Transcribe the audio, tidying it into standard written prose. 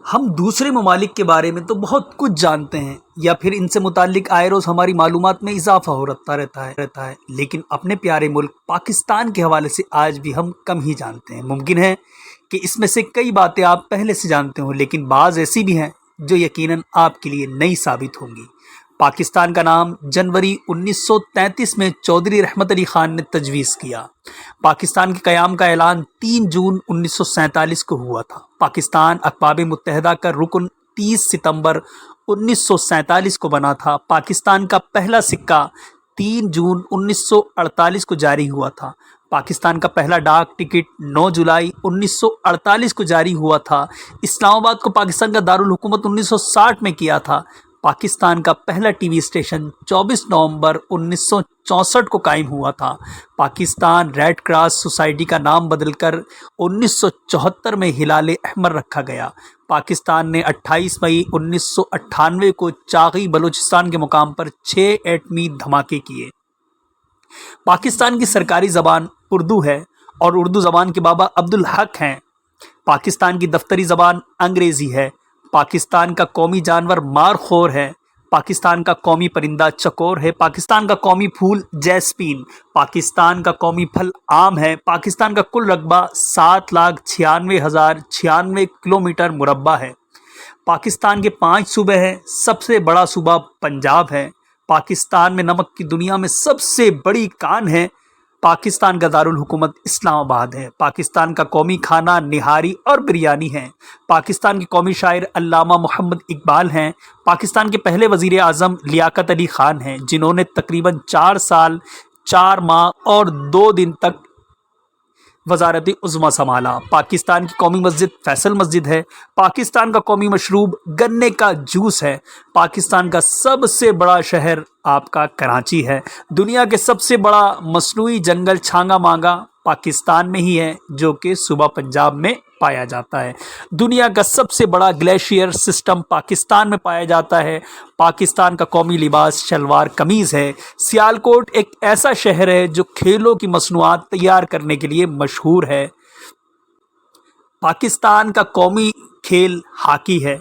ہم دوسرے ممالک کے بارے میں تو بہت کچھ جانتے ہیں یا پھر ان سے متعلق آئے روز ہماری معلومات میں اضافہ رہتا ہے لیکن اپنے پیارے ملک پاکستان کے حوالے سے آج بھی ہم کم ہی جانتے ہیں۔ ممکن ہے کہ اس میں سے کئی باتیں آپ پہلے سے جانتے ہوں، لیکن بعض ایسی بھی ہیں جو یقیناً آپ کے لیے نئی ثابت ہوں گی۔ پاکستان کا نام جنوری 1933 میں چودھری رحمت علی خان نے تجویز کیا۔ پاکستان کے قیام کا اعلان 3 جون 1947 کو ہوا تھا۔ پاکستان اقوام متحدہ کا رکن 30 ستمبر 1947 کو بنا تھا۔ پاکستان کا پہلا سکہ 3 جون 1948 کو جاری ہوا تھا۔ پاکستان کا پہلا ڈاک ٹکٹ 9 جولائی 1948 کو جاری ہوا تھا۔ اسلام آباد کو پاکستان کا دارالحکومت 1960 میں کیا تھا۔ پاکستان کا پہلا ٹی وی اسٹیشن 24 نومبر 1964 کو قائم ہوا تھا۔ پاکستان ریڈ کراس سوسائٹی کا نام بدل کر 1974 میں ہلال احمر رکھا گیا۔ پاکستان نے 28 مئی 1998 کو چاغی بلوچستان کے مقام پر 6 ایٹمی دھماکے کیے۔ پاکستان کی سرکاری زبان اردو ہے اور اردو زبان کے بابا عبدالحق ہیں۔ پاکستان کی دفتری زبان انگریزی ہے۔ پاکستان کا قومی جانور مار خور ہے۔ پاکستان کا قومی پرندہ چکور ہے۔ پاکستان کا قومی پھول جیسپین۔ پاکستان کا قومی پھل آم ہے۔ پاکستان کا کل رقبہ 7,96,096 کلومیٹر مربع ہے۔ پاکستان کے 5 صوبے ہیں۔ سب سے بڑا صوبہ پنجاب ہے۔ پاکستان میں نمک کی دنیا میں سب سے بڑی کان ہے۔ پاکستان کا دارالحکومت اسلام آباد ہے۔ پاکستان کا قومی کھانا نہاری اور بریانی ہے۔ پاکستان کے قومی شاعر علامہ محمد اقبال ہیں۔ پاکستان کے پہلے وزیر اعظم لیاقت علی خان ہیں، جنہوں نے تقریباً 4 سال 4 ماہ اور 2 دن تک وزارت عظمیٰ سنبھالا۔ پاکستان کی قومی مسجد فیصل مسجد ہے۔ پاکستان کا قومی مشروب گنے کا جوس ہے۔ پاکستان کا سب سے بڑا شہر آپ کا کراچی ہے۔ دنیا کے سب سے بڑا مصنوعی جنگل چھانگا مانگا پاکستان میں ہی ہے، جو کہ صوبہ پنجاب میں پایا جاتا ہے۔ دنیا کا سب سے بڑا گلیشیئر سسٹم پاکستان میں پایا جاتا ہے۔ پاکستان کا قومی لباس شلوار قمیض ہے۔ سیالکوٹ ایک ایسا شہر ہے جو کھیلوں کی مصنوعات تیار کرنے کے لیے مشہور ہے۔ پاکستان کا قومی کھیل ہاکی ہے۔